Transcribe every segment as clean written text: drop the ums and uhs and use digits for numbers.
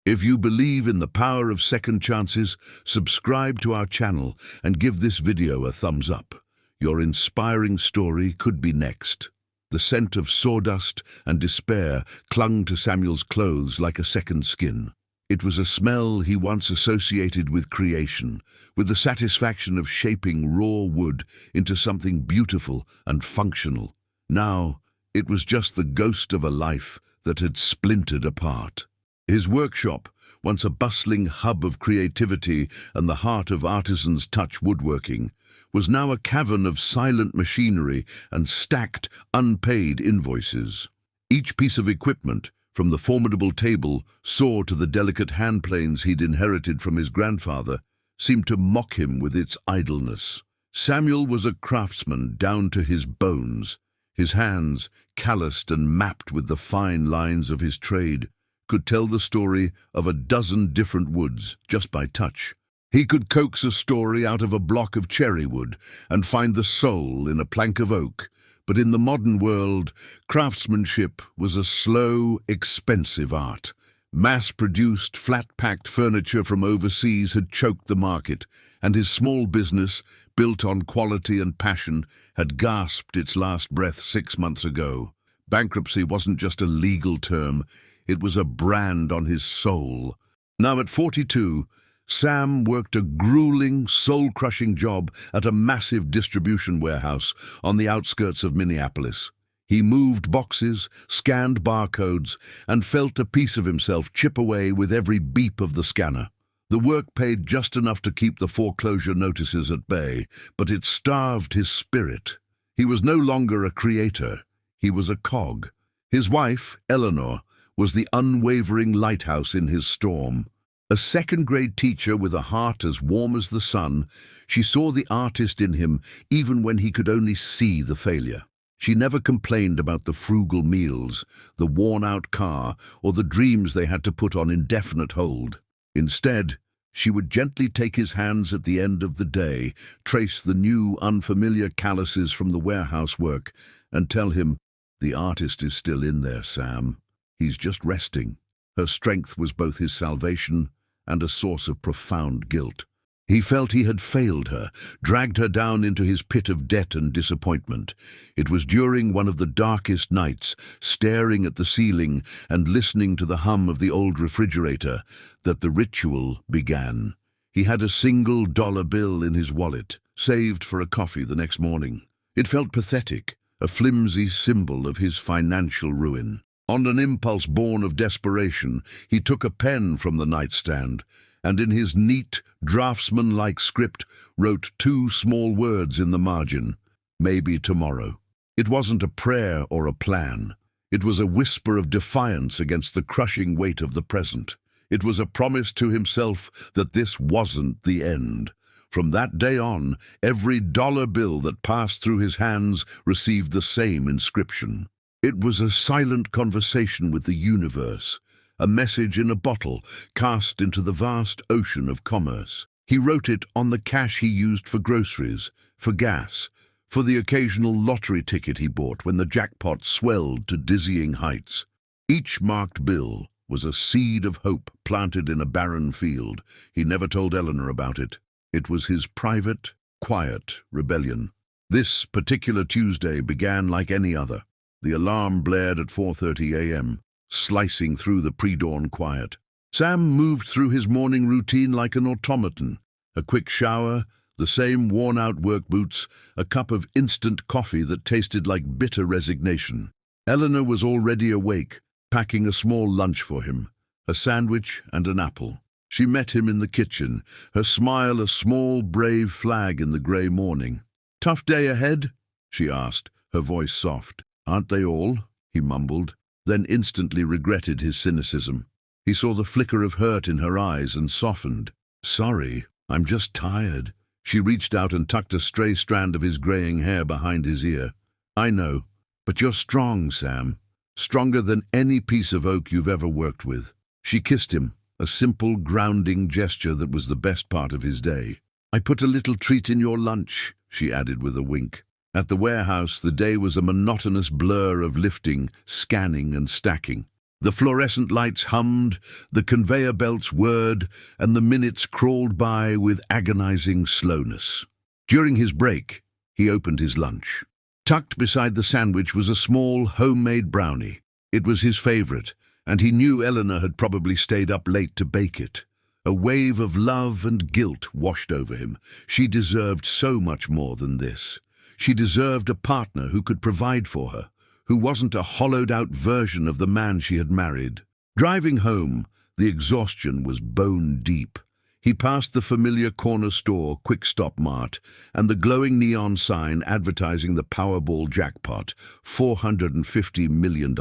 If you believe in the power of second chances, subscribe to our channel and give this video a thumbs up. Your inspiring story could be next. The scent of sawdust and despair clung to Samuel's clothes like a second skin. It was a smell he once associated with creation, with the satisfaction of shaping raw wood into something beautiful and functional. Now, it was just the ghost of a life that had splintered apart. His workshop, once a bustling hub of creativity and the heart of artisans' touch woodworking, was now a cavern of silent machinery and stacked, unpaid invoices. Each piece of equipment, from the formidable table saw to the delicate handplanes he'd inherited from his grandfather, seemed to mock him with its idleness. Samuel was a craftsman down to his bones. His hands, calloused and mapped with the fine lines of his trade, could tell the story of a dozen different woods just by touch. He could coax a story out of a block of cherry wood and find the soul in a plank of oak. But in the modern world, craftsmanship was a slow, expensive art. Mass-produced, flat-packed furniture from overseas had choked the market, and his small business, built on quality and passion, had gasped its last breath 6 months ago. Bankruptcy wasn't just a legal term, it was a brand on his soul. Now at 42, Sam worked a grueling, soul-crushing job at a massive distribution warehouse on the outskirts of Minneapolis. He moved boxes, scanned barcodes, and felt a piece of himself chip away with every beep of the scanner. The work paid just enough to keep the foreclosure notices at bay, but it starved his spirit. He was no longer a creator, he was a cog. His wife, Eleanor, was the unwavering lighthouse in his storm. A second-grade teacher with a heart as warm as the sun, she saw the artist in him even when he could only see the failure. She never complained about the frugal meals, the worn-out car, or the dreams they had to put on indefinite hold. Instead, she would gently take his hands at the end of the day, trace the new, unfamiliar calluses from the warehouse work, and tell him, "The artist is still in there, Sam. He's just resting." Her strength was both his salvation and a source of profound guilt. He felt he had failed her, dragged her down into his pit of debt and disappointment. It was during one of the darkest nights, staring at the ceiling and listening to the hum of the old refrigerator, that the ritual began. He had a $1 bill in his wallet, saved for a coffee the next morning. It felt pathetic, a flimsy symbol of his financial ruin. On an impulse born of desperation, he took a pen from the nightstand, and in his neat, draftsman-like script wrote 2 small words in the margin: "Maybe tomorrow." It wasn't a prayer or a plan. It was a whisper of defiance against the crushing weight of the present. It was a promise to himself that this wasn't the end. From that day on, every dollar bill that passed through his hands received the same inscription. It was a silent conversation with the universe, a message in a bottle cast into the vast ocean of commerce. He wrote it on the cash he used for groceries, for gas, for the occasional lottery ticket he bought when the jackpot swelled to dizzying heights. Each marked bill was a seed of hope planted in a barren field. He never told Eleanor about it. It was his private, quiet rebellion. This particular Tuesday began like any other. The alarm blared at 4:30 a.m., slicing through the pre-dawn quiet. Sam moved through his morning routine like an automaton. A quick shower, the same worn-out work boots, a cup of instant coffee that tasted like bitter resignation. Eleanor was already awake, packing a small lunch for him, a sandwich and an apple. She met him in the kitchen, her smile a small, brave flag in the grey morning. "Tough day ahead?" she asked, her voice soft. "Aren't they all?" he mumbled, then instantly regretted his cynicism. He saw the flicker of hurt in her eyes and softened. "Sorry, I'm just tired." She reached out and tucked a stray strand of his greying hair behind his ear. "I know, but you're strong, Sam. Stronger than any piece of oak you've ever worked with." She kissed him, a simple, grounding gesture that was the best part of his day. "I put a little treat in your lunch," she added with a wink. At the warehouse, the day was a monotonous blur of lifting, scanning, and stacking. The fluorescent lights hummed, the conveyor belts whirred, and the minutes crawled by with agonizing slowness. During his break, he opened his lunch. Tucked beside the sandwich was a small, homemade brownie. It was his favorite, and he knew Eleanor had probably stayed up late to bake it. A wave of love and guilt washed over him. She deserved so much more than this. She deserved a partner who could provide for her, who wasn't a hollowed-out version of the man she had married. Driving home, the exhaustion was bone deep. He passed the familiar corner store, Quick Stop Mart, and the glowing neon sign advertising the Powerball jackpot, $450 million.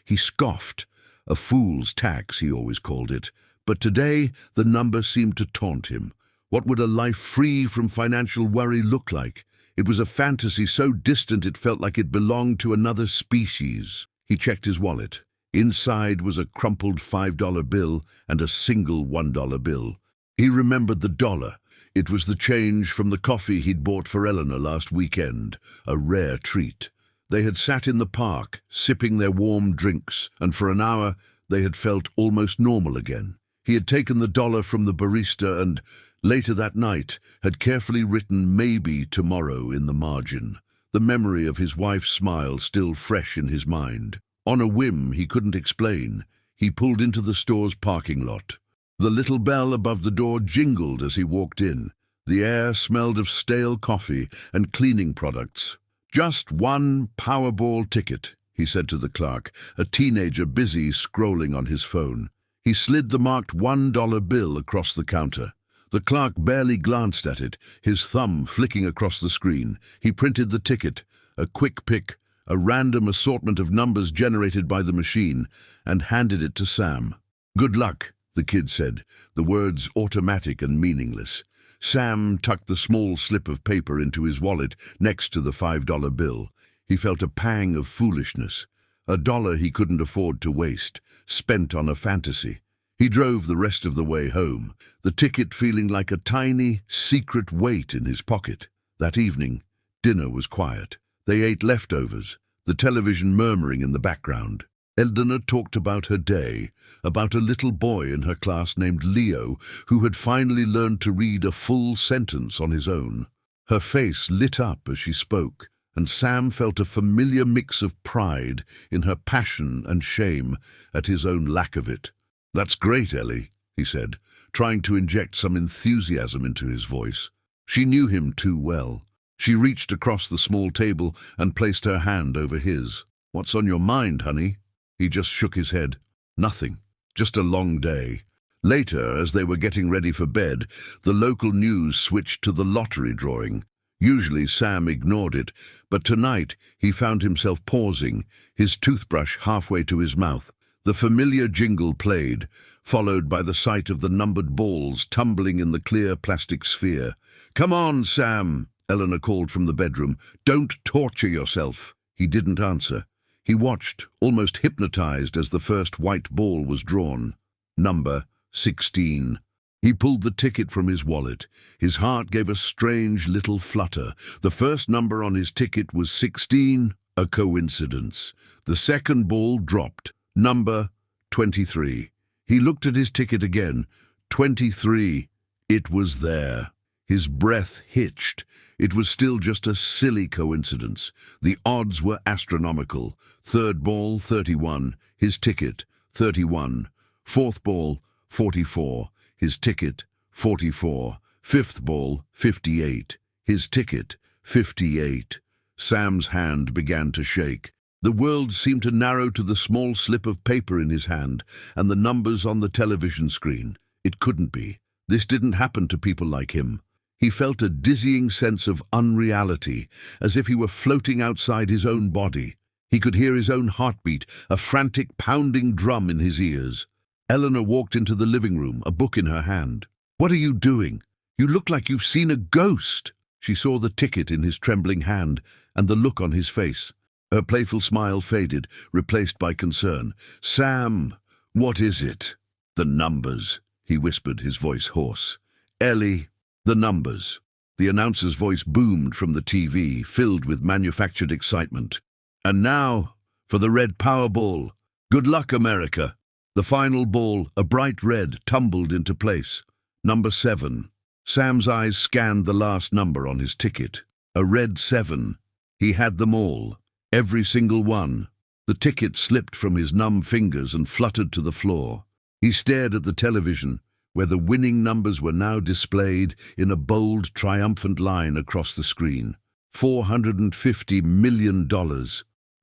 He scoffed. A fool's tax, he always called it. But today, the number seemed to taunt him. What would a life free from financial worry look like? It was a fantasy so distant it felt like it belonged to another species. He checked his wallet. Inside was a crumpled $5 bill and a single $1 bill. He remembered the dollar. It was the change from the coffee he'd bought for Eleanor last weekend, a rare treat. They had sat in the park, sipping their warm drinks, and for an hour they had felt almost normal again. He had taken the dollar from the barista and, later that night, had carefully written "maybe tomorrow" in the margin, the memory of his wife's smile still fresh in his mind. On a whim he couldn't explain, he pulled into the store's parking lot. The little bell above the door jingled as he walked in. The air smelled of stale coffee and cleaning products. "Just one Powerball ticket," he said to the clerk, a teenager busy scrolling on his phone. He slid the marked $1 bill across the counter. The clerk barely glanced at it, his thumb flicking across the screen. He printed the ticket, a quick pick, a random assortment of numbers generated by the machine, and handed it to Sam. "Good luck," the kid said, the words automatic and meaningless. Sam tucked the small slip of paper into his wallet next to the $5 bill. He felt a pang of foolishness. A dollar he couldn't afford to waste, spent on a fantasy. He drove the rest of the way home, the ticket feeling like a tiny, secret weight in his pocket. That evening, dinner was quiet. They ate leftovers, the television murmuring in the background. Eleanor talked about her day, about a little boy in her class named Leo who had finally learned to read a full sentence on his own. Her face lit up as she spoke, and Sam felt a familiar mix of pride in her passion and shame at his own lack of it. "That's great, Ellie," he said, trying to inject some enthusiasm into his voice. She knew him too well. She reached across the small table and placed her hand over his. "What's on your mind, honey?" He just shook his head. "Nothing. Just a long day." Later, as they were getting ready for bed, the local news switched to the lottery drawing. Usually Sam ignored it, but tonight he found himself pausing, his toothbrush halfway to his mouth. The familiar jingle played, followed by the sight of the numbered balls tumbling in the clear plastic sphere. "Come on, Sam," Eleanor called from the bedroom. "Don't torture yourself." He didn't answer. He watched, almost hypnotized, as the first white ball was drawn. Number 16. He pulled the ticket from his wallet. His heart gave a strange little flutter. The first number on his ticket was 16, a coincidence. The second ball dropped. Number 23. He looked at his ticket again. 23. It was there. His breath hitched. It was still just a silly coincidence. The odds were astronomical. Third ball, 31. His ticket, 31. Fourth ball, 44. His ticket, 44. Fifth ball, 58. His ticket, 58. Sam's hand began to shake. The world seemed to narrow to the small slip of paper in his hand and the numbers on the television screen. It couldn't be. This didn't happen to people like him. He felt a dizzying sense of unreality, as if he were floating outside his own body. He could hear his own heartbeat, a frantic pounding drum in his ears. Eleanor walked into the living room, a book in her hand. "What are you doing? You look like you've seen a ghost." She saw the ticket in his trembling hand and the look on his face. Her playful smile faded, replaced by concern. "Sam, what is it?" "The numbers," he whispered, his voice hoarse. "Ellie, the numbers." The announcer's voice boomed from the TV, filled with manufactured excitement. "And now, for the red Powerball. Good luck, America. The final ball, a bright red, tumbled into place. Number 7. Sam's eyes scanned the last number on his ticket. A red 7. He had them all. Every single one. The ticket slipped from his numb fingers and fluttered to the floor. He stared at the television, where the winning numbers were now displayed in a bold, triumphant line across the screen. $450 million.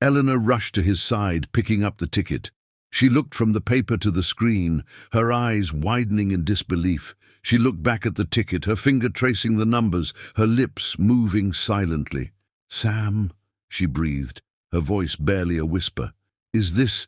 Eleanor rushed to his side, picking up the ticket. She looked from the paper to the screen, her eyes widening in disbelief. She looked back at the ticket, her finger tracing the numbers, her lips moving silently. "Sam," she breathed, her voice barely a whisper. Is this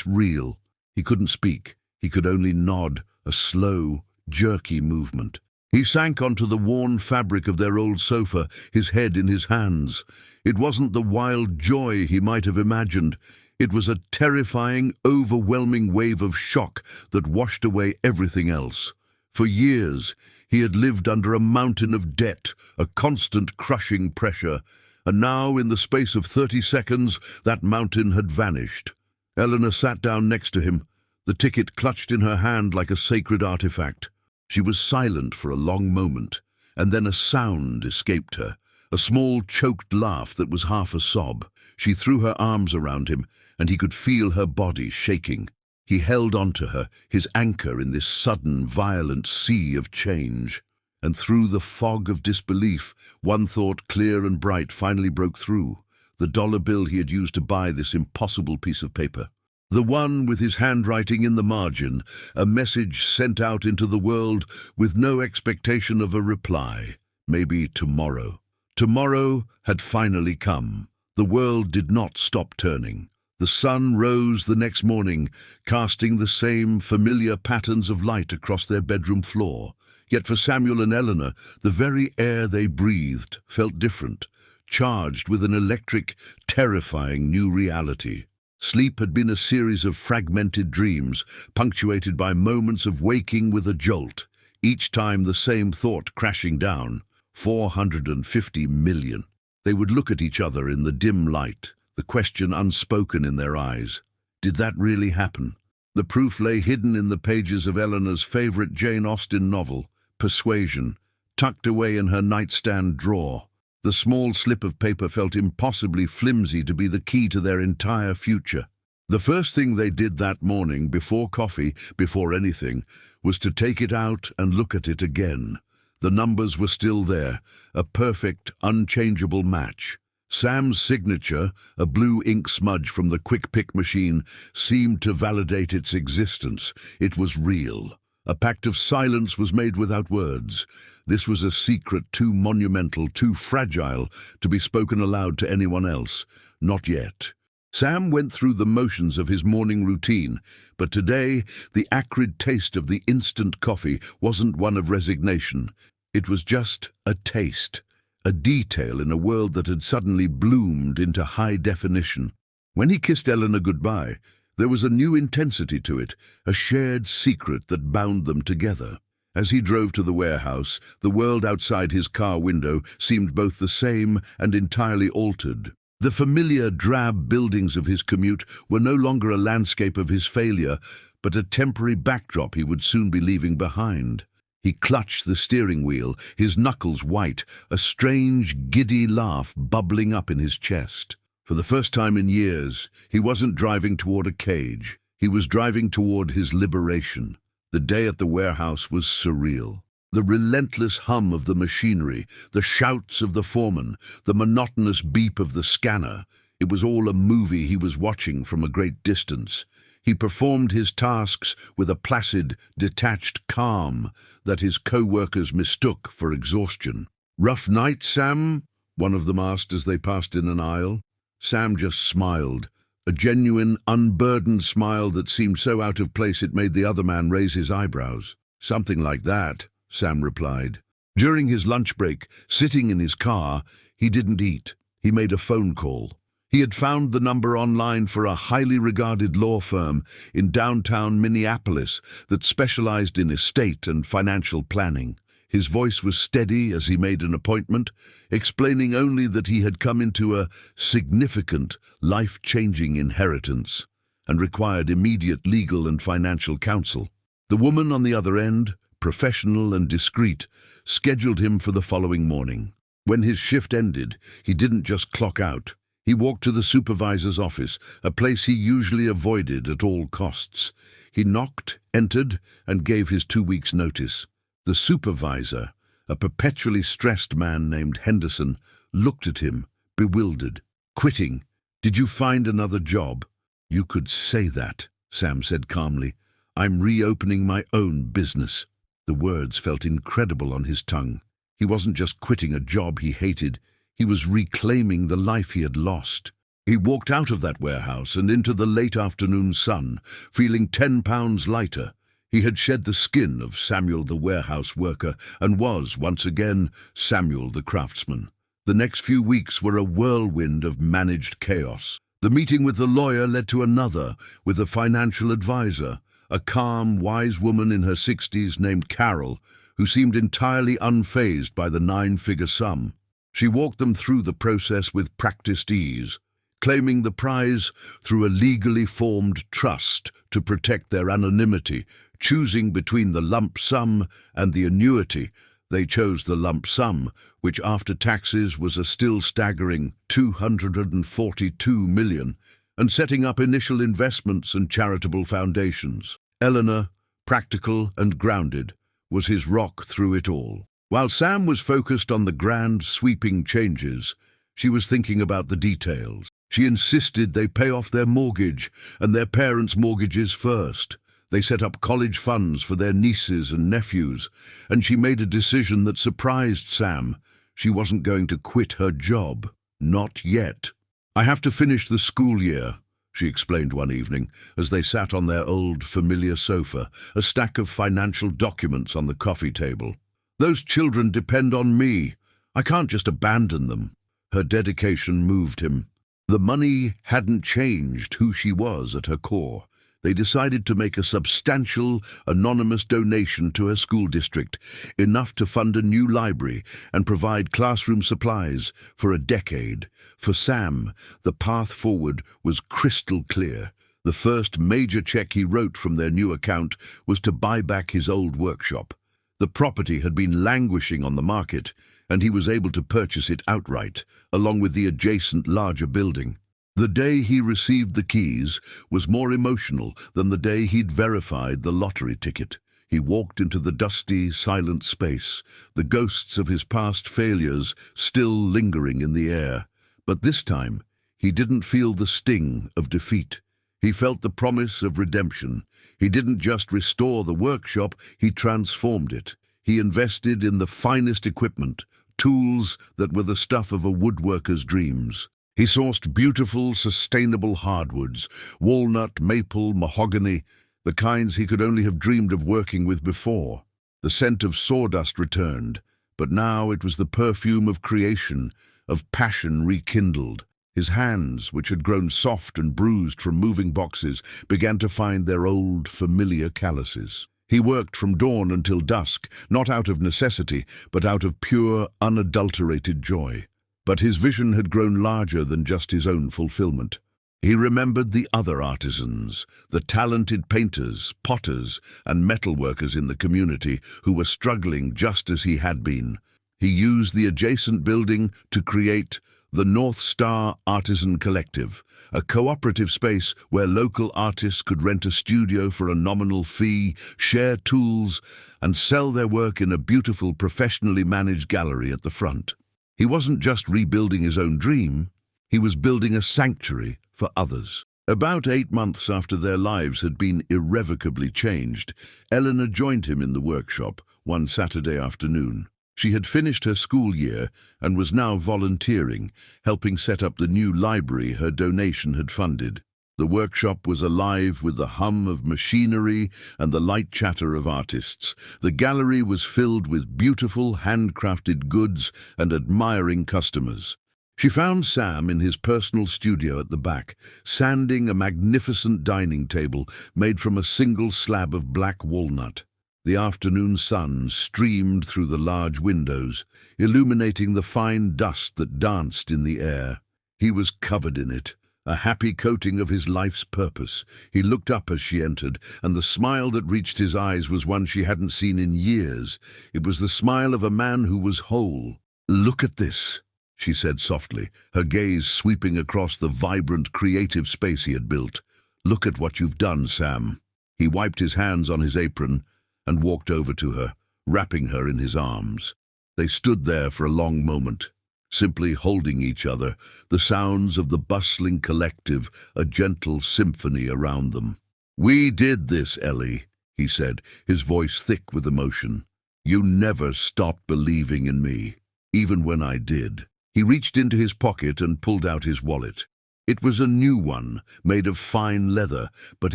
real?" He couldn't speak. He could only nod, a slow, jerky movement. He sank onto the worn fabric of their old sofa, his head in his hands. It wasn't the wild joy he might have imagined. It was a terrifying, overwhelming wave of shock that washed away everything else. For years, he had lived under a mountain of debt, a constant crushing pressure, and now, in the space of 30 seconds, that mountain had vanished. Eleanor sat down next to him, the ticket clutched in her hand like a sacred artifact. She was silent for a long moment, and then a sound escaped her, a small choked laugh that was half a sob. She threw her arms around him, and he could feel her body shaking. He held on to her, his anchor in this sudden, violent sea of change. And through the fog of disbelief, one thought, clear and bright, finally broke through. The dollar bill he had used to buy this impossible piece of paper. The one with his handwriting in the margin, a message sent out into the world with no expectation of a reply. Maybe tomorrow. Tomorrow had finally come. The world did not stop turning. The sun rose the next morning, casting the same familiar patterns of light across their bedroom floor. Yet for Samuel and Eleanor, the very air they breathed felt different, charged with an electric, terrifying new reality. Sleep had been a series of fragmented dreams, punctuated by moments of waking with a jolt, each time the same thought crashing down. 450 million. They would look at each other in the dim light, the question unspoken in their eyes. Did that really happen? The proof lay hidden in the pages of Eleanor's favorite Jane Austen novel, Persuasion, tucked away in her nightstand drawer. The small slip of paper felt impossibly flimsy to be the key to their entire future. The first thing they did that morning, before coffee, before anything, was to take it out and look at it again. The numbers were still there, a perfect, unchangeable match. Sam's signature, a blue ink smudge from the quick pick machine, seemed to validate its existence. It was real. A pact of silence was made without words. This was a secret too monumental, too fragile to be spoken aloud to anyone else. Not yet. Sam went through the motions of his morning routine, but today the acrid taste of the instant coffee wasn't one of resignation. It was just a taste, a detail in a world that had suddenly bloomed into high definition. When he kissed Eleanor goodbye, there was a new intensity to it, a shared secret that bound them together. As he drove to the warehouse, the world outside his car window seemed both the same and entirely altered. The familiar drab buildings of his commute were no longer a landscape of his failure, but a temporary backdrop he would soon be leaving behind. He clutched the steering wheel, his knuckles white, a strange, giddy laugh bubbling up in his chest. For the first time in years, he wasn't driving toward a cage. He was driving toward his liberation. The day at the warehouse was surreal. The relentless hum of the machinery, the shouts of the foreman, the monotonous beep of the scanner. It was all a movie he was watching from a great distance. He performed his tasks with a placid, detached calm that his co-workers mistook for exhaustion. "Rough night, Sam?" one of them asked as they passed in an aisle. Sam just smiled, a genuine, unburdened smile that seemed so out of place it made the other man raise his eyebrows. "Something like that," Sam replied. During his lunch break, sitting in his car, he didn't eat. He made a phone call. He had found the number online for a highly regarded law firm in downtown Minneapolis that specialized in estate and financial planning. His voice was steady as he made an appointment, explaining only that he had come into a significant, life-changing inheritance. and required immediate legal and financial counsel. The woman on the other end, professional and discreet, scheduled him for the following morning. When his shift ended, he didn't just clock out. He walked to the supervisor's office, a place he usually avoided at all costs. He knocked, entered, and gave his 2 weeks' notice. The supervisor, a perpetually stressed man named Henderson, looked at him, bewildered. "Quitting? Did you find another job?" "You could say that," Sam said calmly. "I'm reopening my own business." The words felt incredible on his tongue. He wasn't just quitting a job he hated, he was reclaiming the life he had lost. He walked out of that warehouse and into the late afternoon sun, feeling 10 pounds lighter. He had shed the skin of Samuel the warehouse worker and was, once again, Samuel the craftsman. The next few weeks were a whirlwind of managed chaos. The meeting with the lawyer led to another, with a financial advisor, a calm, wise woman in her 60s named Carol, who seemed entirely unfazed by the 9-figure sum. She walked them through the process with practiced ease, claiming the prize through a legally formed trust to protect their anonymity, choosing between the lump sum and the annuity. They chose the lump sum, which after taxes was a still staggering $242 million, and setting up initial investments and charitable foundations. Eleanor, practical and grounded, was his rock through it all. While Sam was focused on the grand, sweeping changes, she was thinking about the details. She insisted they pay off their mortgage and their parents' mortgages first. They set up college funds for their nieces and nephews, and she made a decision that surprised Sam. She wasn't going to quit her job. Not yet. "I have to finish the school year," she explained one evening, as they sat on their old, familiar sofa, a stack of financial documents on the coffee table. "Those children depend on me. I can't just abandon them." Her dedication moved him. The money hadn't changed who she was at her core. They decided to make a substantial, anonymous donation to her school district, enough to fund a new library and provide classroom supplies for a decade. For Sam, the path forward was crystal clear. The first major check he wrote from their new account was to buy back his old workshop. The property had been languishing on the market, and he was able to purchase it outright, along with the adjacent larger building. The day he received the keys was more emotional than the day he'd verified the lottery ticket. He walked into the dusty, silent space, the ghosts of his past failures still lingering in the air. But this time, he didn't feel the sting of defeat. He felt the promise of redemption. He didn't just restore the workshop, he transformed it. He invested in the finest equipment, tools that were the stuff of a woodworker's dreams. He sourced beautiful, sustainable hardwoods, walnut, maple, mahogany, the kinds he could only have dreamed of working with before. The scent of sawdust returned, but now it was the perfume of creation, of passion rekindled. His hands, which had grown soft and bruised from moving boxes, began to find their old, familiar calluses. He worked from dawn until dusk, not out of necessity, but out of pure, unadulterated joy. But his vision had grown larger than just his own fulfillment. He remembered the other artisans, the talented painters, potters, and metalworkers in the community who were struggling just as he had been. He used the adjacent building to create the North Star Artisan Collective, a cooperative space where local artists could rent a studio for a nominal fee, share tools, and sell their work in a beautiful, professionally managed gallery at the front. He wasn't just rebuilding his own dream, he was building a sanctuary for others. About 8 months after their lives had been irrevocably changed, Eleanor joined him in the workshop one Saturday afternoon. She had finished her school year and was now volunteering, helping set up the new library her donation had funded. The workshop was alive with the hum of machinery and the light chatter of artists. The gallery was filled with beautiful, handcrafted goods and admiring customers. She found Sam in his personal studio at the back, sanding a magnificent dining table made from a single slab of black walnut. The afternoon sun streamed through the large windows, illuminating the fine dust that danced in the air. He was covered in it, a happy coating of his life's purpose. He looked up as she entered, and the smile that reached his eyes was one she hadn't seen in years. It was the smile of a man who was whole. "Look at this," she said softly, her gaze sweeping across the vibrant, creative space he had built. "Look at what you've done, Sam." He wiped his hands on his apron and walked over to her, wrapping her in his arms. They stood there for a long moment, simply holding each other, the sounds of the bustling collective, a gentle symphony around them. "We did this, Ellie," he said, his voice thick with emotion. "You never stopped believing in me, even when I did." He reached into his pocket and pulled out his wallet. It was a new one, made of fine leather, but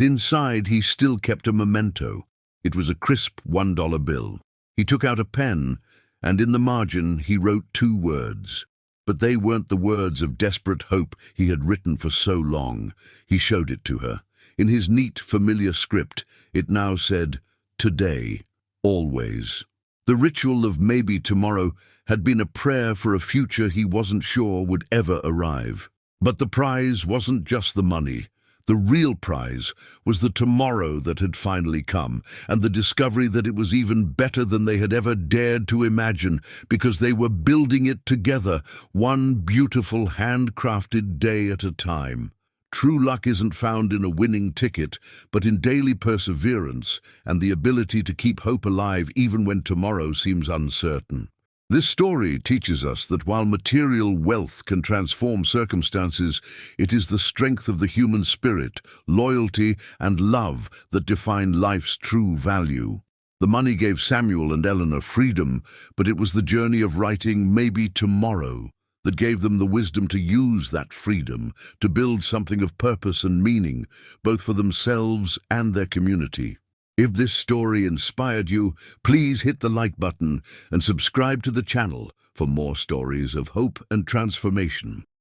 inside he still kept a memento. It was a crisp $1 bill. He took out a pen, and in the margin he wrote 2 words. But they weren't the words of desperate hope he had written for so long. He showed it to her. In his neat, familiar script, it now said, "Today, always." The ritual of maybe tomorrow had been a prayer for a future he wasn't sure would ever arrive. But the prize wasn't just the money. The real prize was the tomorrow that had finally come, and the discovery that it was even better than they had ever dared to imagine, because they were building it together, one beautiful handcrafted day at a time. True luck isn't found in a winning ticket, but in daily perseverance and the ability to keep hope alive even when tomorrow seems uncertain. This story teaches us that while material wealth can transform circumstances, it is the strength of the human spirit, loyalty, and love that define life's true value. The money gave Samuel and Eleanor freedom, but it was the journey of writing maybe tomorrow that gave them the wisdom to use that freedom to build something of purpose and meaning, both for themselves and their community. If this story inspired you, please hit the like button and subscribe to the channel for more stories of hope and transformation.